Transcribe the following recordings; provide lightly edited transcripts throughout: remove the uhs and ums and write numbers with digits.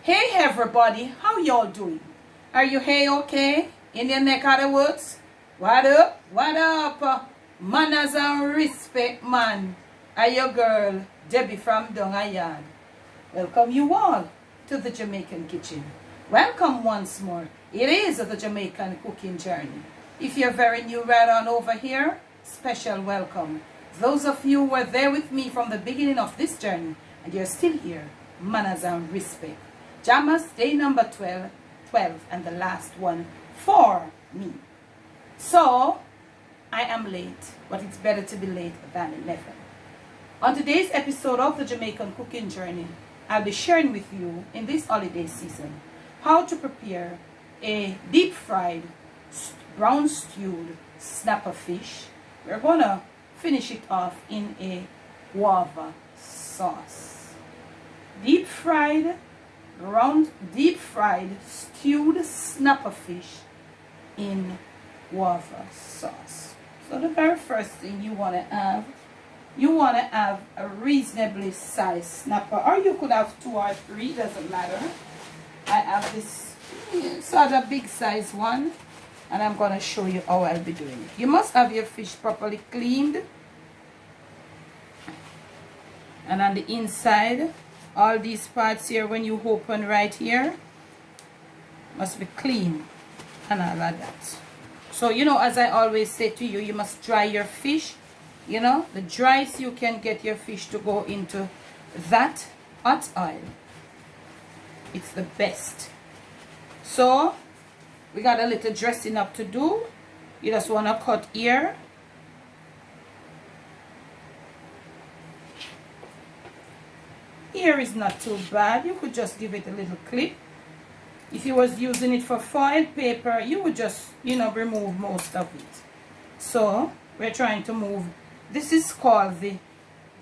Hey everybody, how y'all doing? Are you hey okay in your neck of the woods? What up? What up? Manners and respect, man. Are your girl Debbie from Yard. Welcome you all to the Jamaican kitchen. Welcome once more. It is the Jamaican cooking journey. If you're very new right on over here, special welcome. Those of you who were there with me from the beginning of this journey and you're still here, manners and respect. JAMMAS day number 12 and the last one for me. So, I am late, but it's better to be late than never. On today's episode of the Jamaican cooking journey, I'll be sharing with you in this holiday season how to prepare a deep fried, brown stewed snapper fish. We're gonna finish it off in a guava sauce. Deep fried stewed snapper fish in guava sauce. So the very first thing you want to have a reasonably sized snapper, or you could have 2 or 3, doesn't matter. I have this sort of big size one, and I'm going to show you how I'll be doing it. You must have your fish properly cleaned, and on the inside, all these parts here, when you open right here, must be clean and all of that. So, you know, as I always say to you, you must dry your fish. You know, the driest you can get your fish to go into that hot oil, it's the best. So, we got a little dressing up to do. You just want to cut here. Here is not too bad. You could just give it a little clip. If you was using it for foil paper, you would just, you know, remove most of it. So, we're trying to move. This is called the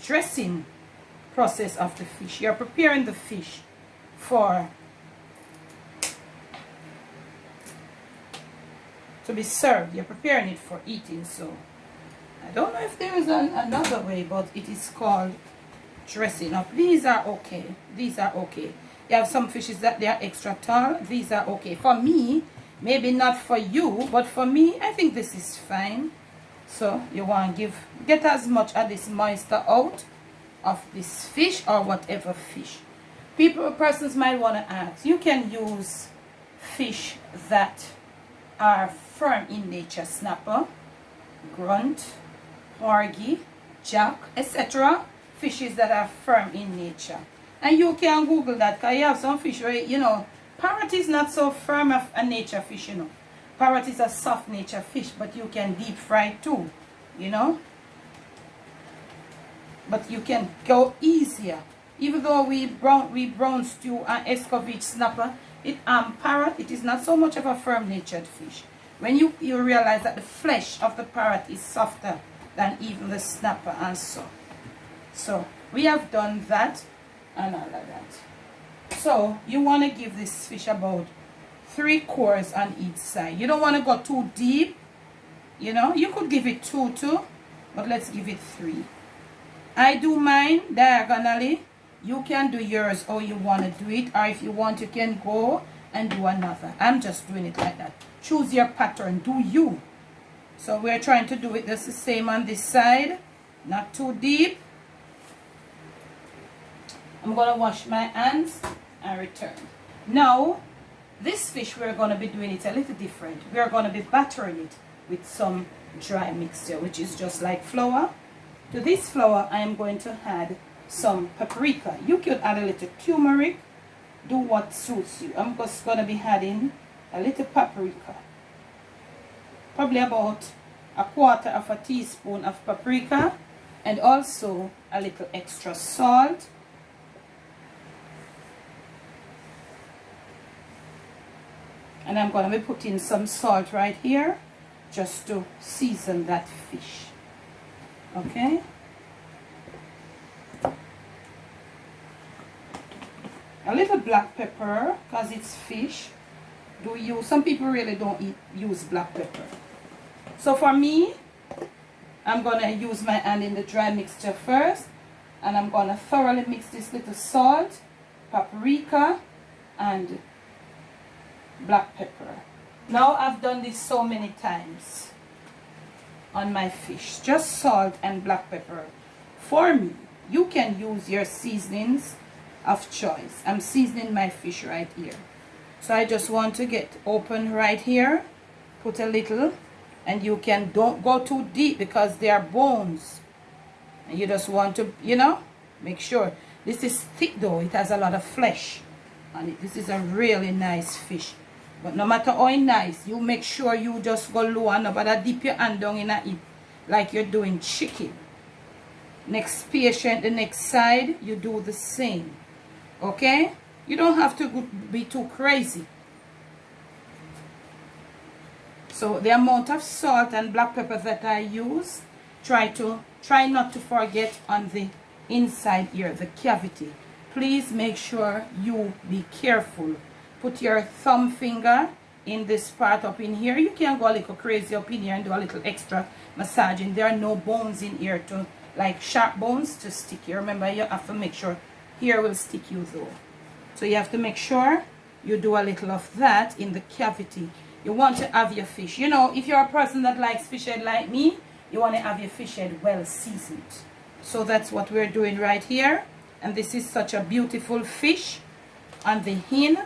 dressing process of the fish. You're preparing the fish to be served. You're preparing it for eating. So, I don't know if there is another way, but it is called dressing up. These are okay. These are okay. You have some fishes that they are extra tall. These are okay. For me, maybe not for you, but for me, I think this is fine. So you want to get as much of this moisture out of this fish or whatever fish. Persons might want to ask, you can use fish that are firm in nature, snapper, grunt, porgy, jack, etc. Fishes that are firm in nature. And you can Google that, because you have some fish where, you know, parrot is not so firm of a nature fish, you know. Parrot is a soft nature fish, but you can deep fry too, you know. But you can go easier. Even though we brown stew and escovitch snapper, parrot, it is not so much of a firm natured fish. When you realize that the flesh of the parrot is softer than even the snapper and so. So we have done that and all of that. So you want to give this fish about 3 cores on each side. You don't want to go too deep. You know, you could give it 2 too, but let's give it 3. I do mine diagonally. You can do yours how you want to do it, or if you want, you can go and do another. I'm just doing it like that. Choose your pattern. Do you. So we're trying to do it just the same on this side. Not too deep. I'm going to wash my hands and return. Now, this fish, we're going to be doing it a little different. We're going to be battering it with some dry mixture, which is just like flour. To this flour, I am going to add some paprika. You could add a little turmeric. Do what suits you. I'm just going to be adding a little paprika. Probably about 1/4 teaspoon of paprika. And also a little extra salt. And I'm going to be putting some salt right here just to season that fish. Okay? A little black pepper, because it's fish. Some people really don't use black pepper. So for me, I'm going to use my hand in the dry mixture first. And I'm going to thoroughly mix this little salt, paprika, and black pepper. Now I've done this so many times on my fish. Just salt and black pepper. For me, you can use your seasonings of choice. I'm seasoning my fish right here. So I just want to get open right here. Put a little, and you can, don't go too deep because they are bones. And you just want to, you know, make sure. This is thick though. It has a lot of flesh on it. This is a really nice fish. But no matter how nice, you make sure you just go low and nobody dip your hand down in it like you're doing chicken. Next patient, the next side, you do the same. Okay? You don't have to be too crazy. So the amount of salt and black pepper that I use, try not to forget on the inside here, the cavity. Please make sure you be careful. Put your thumb finger in this part up in here. You can go a little crazy up in here and do a little extra massaging. There are no bones in here to, like sharp bones to stick you. Remember, you have to make sure here will stick you though. So you have to make sure you do a little of that in the cavity. You want to have your fish. You know, if you're a person that likes fish head like me, you want to have your fish head well seasoned. So that's what we're doing right here. And this is such a beautiful fish on the in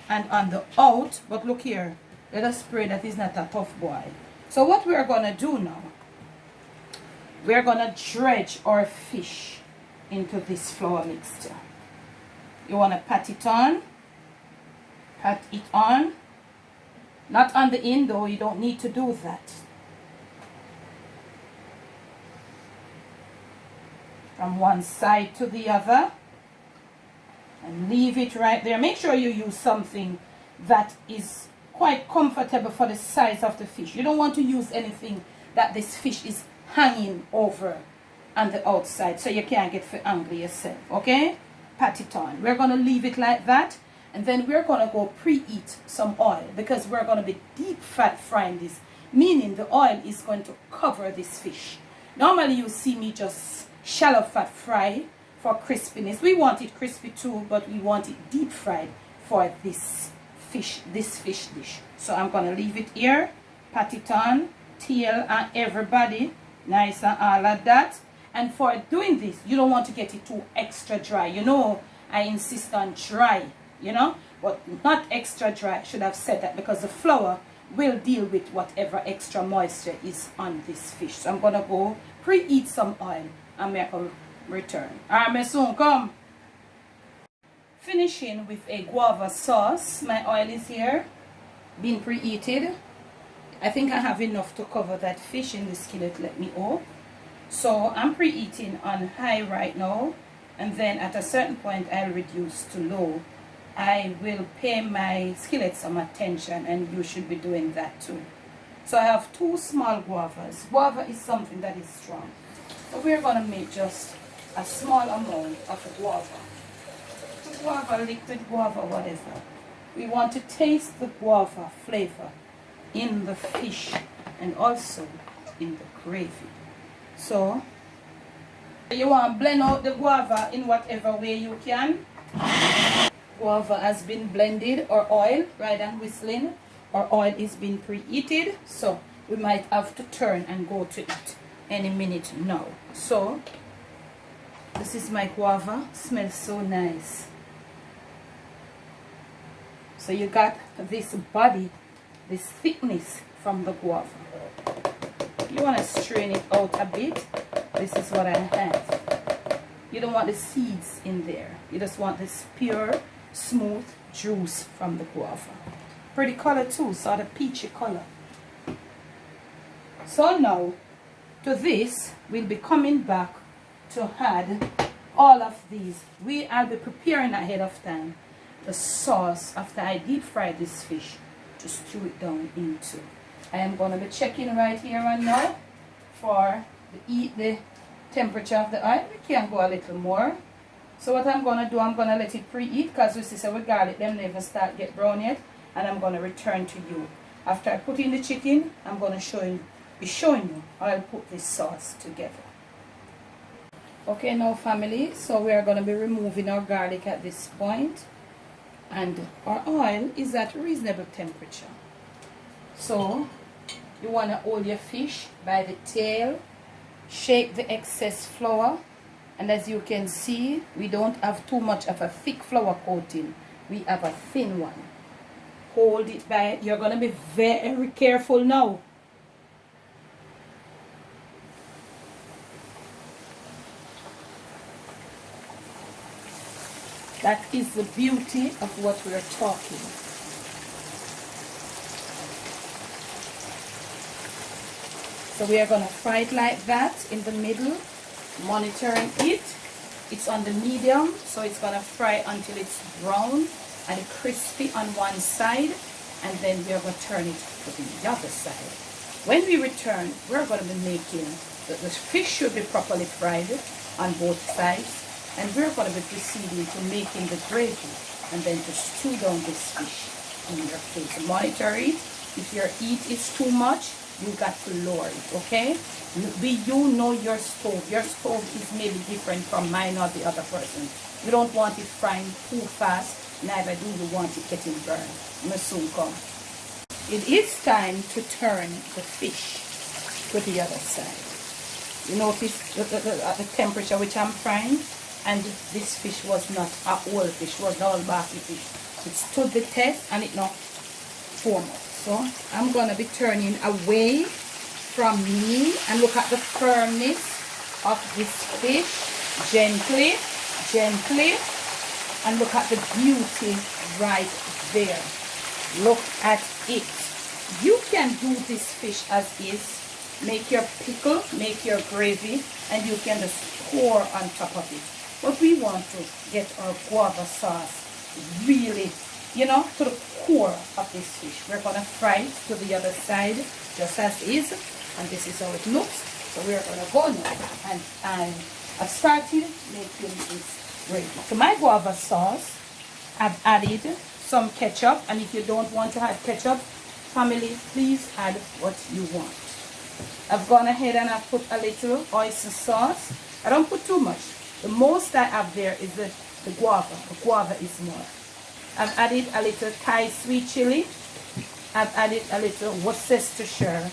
and on the out. But look here, let us pray that is not a tough boy. So what we're going to do now, we're going to dredge our fish into this flour mixture. You want to pat it on. Not on the end though, you don't need to do that. From one side to the other. And leave it right there. Make sure you use something that is quite comfortable for the size of the fish. You don't want to use anything that this fish is hanging over on the outside, so you can't get for angry yourself. Okay? Pat it on. We're going to leave it like that. And then we're going to go preheat some oil because we're going to be deep fat frying this. Meaning the oil is going to cover this fish. Normally you see me just shallow fat fry for crispiness. We want it crispy too, but we want it deep fried for this fish dish. So I'm going to leave it here. Pat it on. Tail and everybody. Nice and all of that. And for doing this, you don't want to get it too extra dry. You know, I insist on dry. You know, but not extra dry. Should have said that because the flour will deal with whatever extra moisture is on this fish. So I'm gonna go preheat some oil and make a return. Alright, soon come. Finishing with a guava sauce. My oil is here, being preheated. I think I have enough to cover that fish in the skillet. Let me open. So I'm preheating on high right now, and then at a certain point I'll reduce to low. I will pay my skillet some attention, and you should be doing that too. So I have 2 small guavas. Guava is something that is strong. So we're going to make just a small amount of guava. Guava, liquid guava, whatever. We want to taste the guava flavor in the fish and also in the gravy. So you want to blend out the guava in whatever way you can. Guava has been blended, or oil, rather than whistling. Our oil is being preheated, so we might have to turn and go to it any minute now. So this is my guava. Smells so nice. So you got this body, this thickness from the guava. You want to strain it out a bit. This is what I have. You don't want the seeds in there. You just want this pure, smooth juice from the guava. Pretty color too, sort of peachy color. So now to this we'll be coming back to add all of these. I'll be preparing ahead of time the sauce after I deep fry this fish to stew it down into. I am going to be checking right here and now for the temperature of the oil. We can go a little more. So what I'm going to do, I'm going to let it preheat, because we see so with garlic, them never start get brown yet. And I'm going to return to you. After I put in the chicken, I'm going to be showing you how I'll put this sauce together. Okay, now family, so we are going to be removing our garlic at this point. and our oil is at reasonable temperature. So you want to hold your fish by the tail, shake the excess flour, and as you can see, we don't have too much of a thick flour coating, we have a thin one. Hold it by, you're going to be very careful now. That is the beauty of what we're talking. So we are going to fry it like that in the middle, monitoring it. It's on the medium, so it's going to fry until it's brown and crispy on one side, and then we're going to turn it to the other side. When we return, we're going to be making, the fish should be properly fried on both sides. And we're going to be proceeding to making the gravy and then to stew down this fish in your face. Monitor it. If your heat is too much, you got to lower it, okay? You know your stove. Your stove is maybe different from mine or the other person. You don't want it frying too fast, neither do you want it getting burned. May soon come. It is time to turn the fish to the other side. You notice the temperature which I'm frying? And this fish was not a whole fish, was not all baki fish. It stood the test and it not formed. So I'm going to be turning away from me and look at the firmness of this fish. Gently, gently. And look at the beauty right there. Look at it. You can do this fish as is. Make your pickle, make your gravy, and you can just pour on top of it. But we want to get our guava sauce really, you know, to the core of this fish. We're going to fry it to the other side just as is. And this is how it looks. So we're going to go now. And I've started making this gravy. To my guava sauce, I've added some ketchup. And if you don't want to add ketchup, family, please add what you want. I've gone ahead and I've put a little oyster sauce. I don't put too much. The most I have there is the guava. The guava is more. I've added a little Thai sweet chili. I've added a little Worcestershire.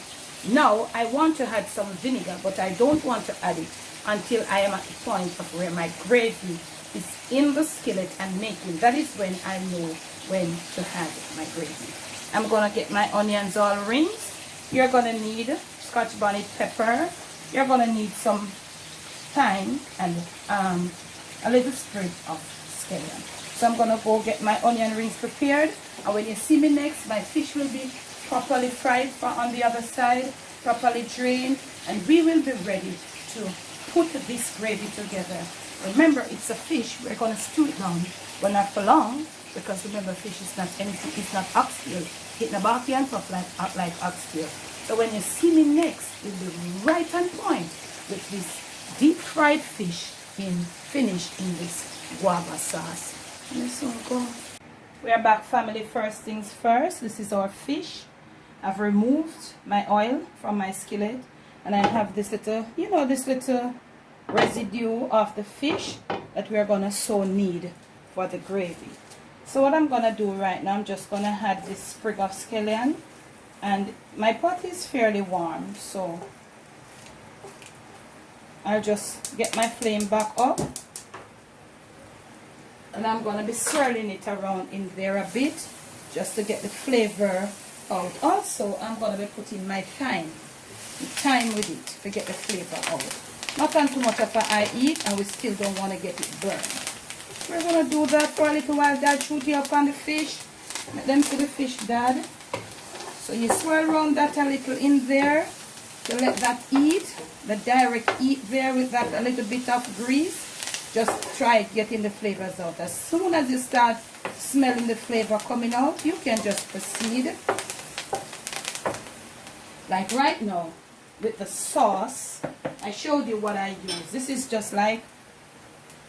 Now, I want to add some vinegar, but I don't want to add it until I am at the point of where my gravy is in the skillet and making. That is when I know when to add my gravy. I'm going to get my onions all rinsed. You're going to need Scotch bonnet pepper. You're going to need some thyme and a little sprig of scallion. So I'm going to go get my onion rings prepared, and when you see me next, my fish will be properly fried on the other side, properly drained, and we will be ready to put this gravy together. Remember, it's a fish. We're going to stew it down, but not for long, because remember, fish is not anything. It's not oxtail. It's not barky and tough like oxtail. So when you see me next, you'll be right on point with this deep fried fish finished in this guava sauce. Let's all go. We are back, family. First things first, this is our fish. I've removed my oil from my skillet, and I have this little, you know, this little residue of the fish that we are going to so need for the gravy. So what I'm going to do right now, I'm just going to add this sprig of scallion, and my pot is fairly warm, so I'll just get my flame back up, and I'm going to be swirling it around in there a bit just to get the flavor out. Also, I'm going to be putting my thyme with it to get the flavor out. Not on too much of a high heat, and we still don't want to get it burned. We're going to do that for a little while. Dad, shoot it up on the fish. Let them see the fish, Dad. So you swirl around that a little in there to let that eat, the direct heat there with that a little bit of grease. Just try getting the flavors out. As soon as you start smelling the flavor coming out, you can just proceed. Like right now, with the sauce, I showed you what I use. This is just like,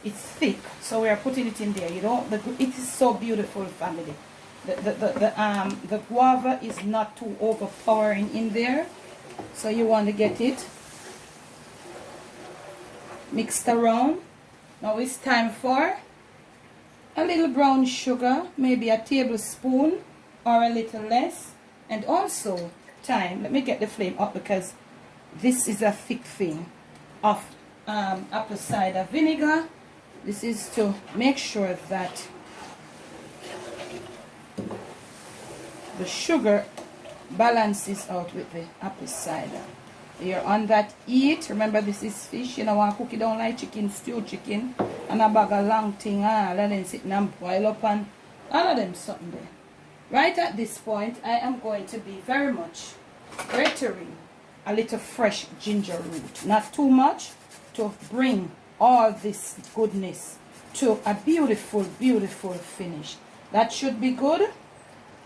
it's thick, so we are putting it in there. You know, it is so beautiful, family. The guava is not too overpowering in there, so you want to get it mixed around. Now it's time for a little brown sugar, maybe a tablespoon or a little less, and also thyme. Let me get the flame up because this is a thick thing of apple cider vinegar. This is to make sure that the sugar balances out with the apple cider. You're on that heat. Remember, this is fish. You know, want to cook it down like chicken, stew chicken, and a bag of long thing. Let them sit and boil up and all of them something there. Right at this point, I am going to be very much grating a little fresh ginger root. Not too much, to bring all this goodness to a beautiful, beautiful finish. That should be good.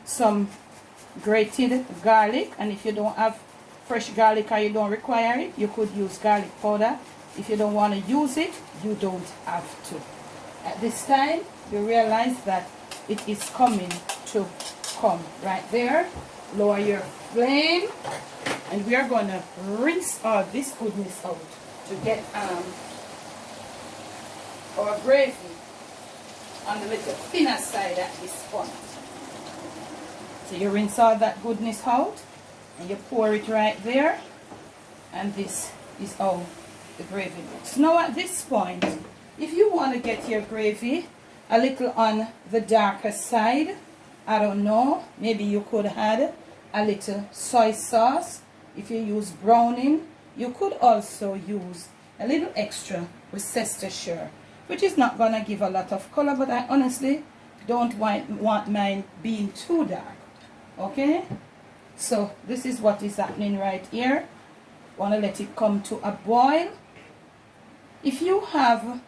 Some grated garlic, and if you don't have fresh garlic or you don't require it, you could use garlic powder. If you don't want to use it, you don't have to. At this time, you realize that it is coming to come right there. Lower your flame, and we are going to rinse all this goodness out to get our gravy on the little thinner side at this point. So you rinse all that goodness out and you pour it right there, and this is how the gravy looks. Now at this point, if you want to get your gravy a little on the darker side, I don't know, maybe you could add a little soy sauce. If you use browning, you could also use a little extra Worcestershire, which is not going to give a lot of color, but I honestly don't want mine being too dark. Okay, so this is what is happening right here. Want to let it come to a boil. If you have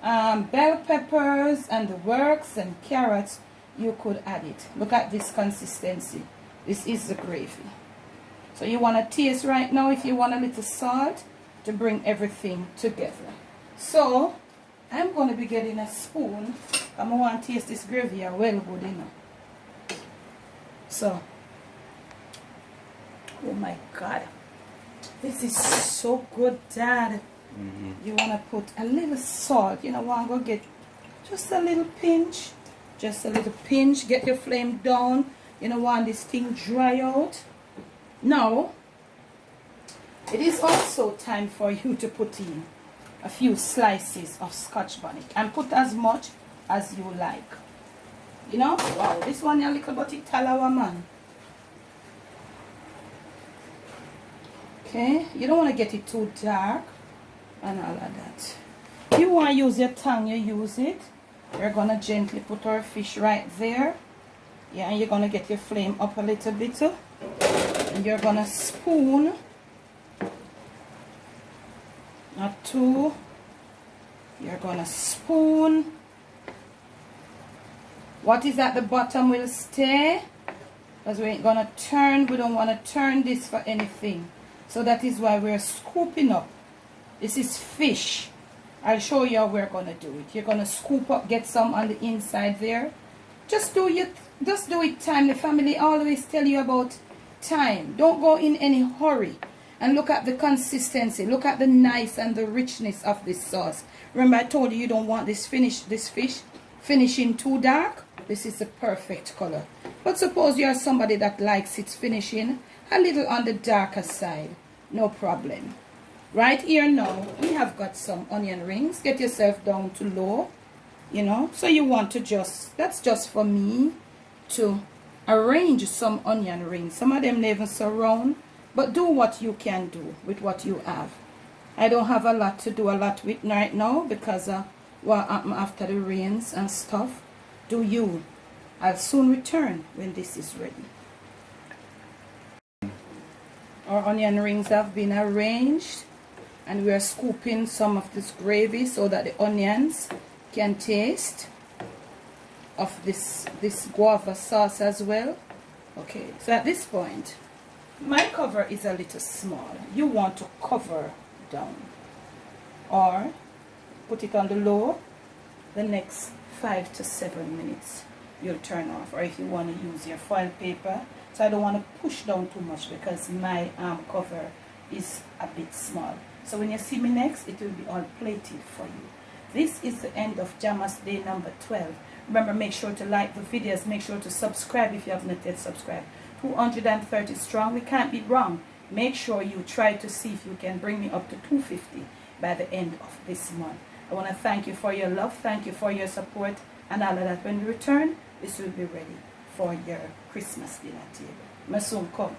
bell peppers and the works and carrots, you could add it. Look at this consistency. This is the gravy. So you want to taste right now if you want a little salt to bring everything together. So I'm going to be getting a spoon. I want to taste this gravy well good, you know. So, oh my God, this is so good, Dad. You want to put a little salt. You know, want to go get just a little pinch. Just a little pinch. Get your flame down. You know, want this thing dry out. Now, it is also time for you to put in a few slices of Scotch bonnet. And put as much as you like. You know, wow, this one a little bit talawa, man. Okay, you don't want to get it too dark and all of that. If you want to use your tongue, you use it. We're going to gently put our fish right there. Yeah, and you're going to get your flame up a little bit. And you're going to spoon. Not too. You're going to spoon. What is at the bottom will stay, because we ain't gonna turn. We don't want to turn this for anything. So that is why we're scooping up. This is fish. I'll show you how we're gonna do it. You're gonna scoop up, get some on the inside there. Just do it time. The family always tell you about time. Don't go in any hurry. And look at the consistency. Look at the nice and the richness of this sauce. Remember, I told you don't want this fish finishing too dark. This is the perfect color. But suppose you are somebody that likes it finishing a little on the darker side. No problem. Right here now, we have got some onion rings. Get yourself down to low. You know, so you want to that's just for me to arrange some onion rings. Some of them never so round. But do what you can do with what you have. I don't have a lot to do with right now because what happened after the rains and stuff. Do you? I'll soon return when this is ready. Our onion rings have been arranged, and we are scooping some of this gravy so that the onions can taste of this guava sauce as well. Okay, so at this point, my cover is a little small. You want to cover down or put it on the low. The next 5 to 7 minutes you'll turn off, or if you want to use your foil paper. So I don't want to push down too much because my cover is a bit small. So when you see me next, it will be all plated for you. This is the end of JAMMAS day number 12. Remember, make sure to like the videos. Make sure to subscribe if you have not yet subscribed. 230 strong. We can't be wrong. Make sure you try to see if you can bring me up to 250 by the end of this month. I want to thank you for your love. Thank you for your support. And all of that. When we return, this will be ready for your Christmas dinner table. My soon come.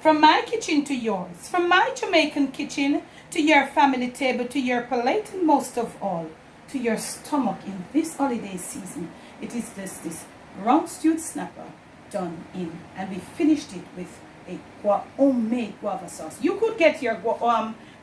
From my kitchen to yours, from my Jamaican kitchen to your family table, to your plate, and most of all, to your stomach in this holiday season. It is this round stewed snapper done in, and we finished it with a homemade guava sauce. You could get your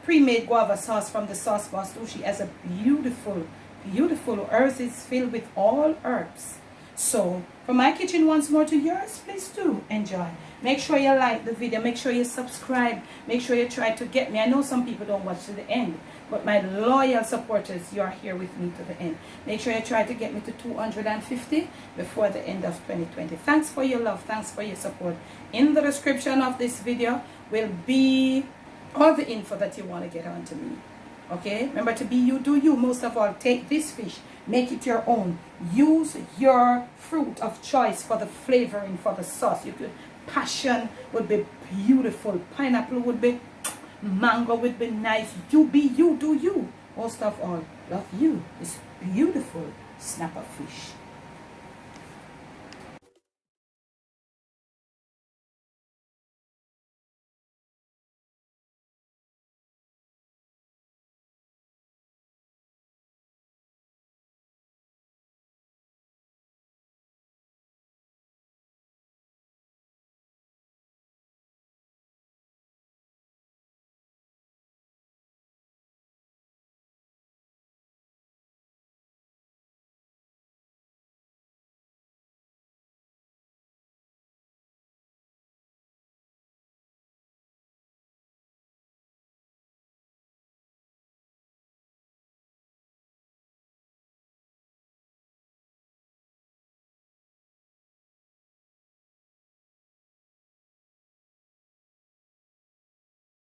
pre-made guava sauce from the sauce bar. She has a beautiful, beautiful earth. It's filled with all herbs. So, from my kitchen once more to yours, please do enjoy. Make sure you like the video. Make sure you subscribe. Make sure you try to get me. I know some people don't watch to the end, but my loyal supporters, you are here with me to the end. Make sure you try to get me to 250 before the end of 2020. Thanks for your love. Thanks for your support. In the description of this video will be all the info that you want to get onto me. Okay, remember to be you, do you. Most of all, take this fish, make it your own. Use your fruit of choice for the flavoring, for the sauce. You could, passion would be beautiful, pineapple would be, mango would be nice. You be you, do you. Most of all, love you, this beautiful snapper fish.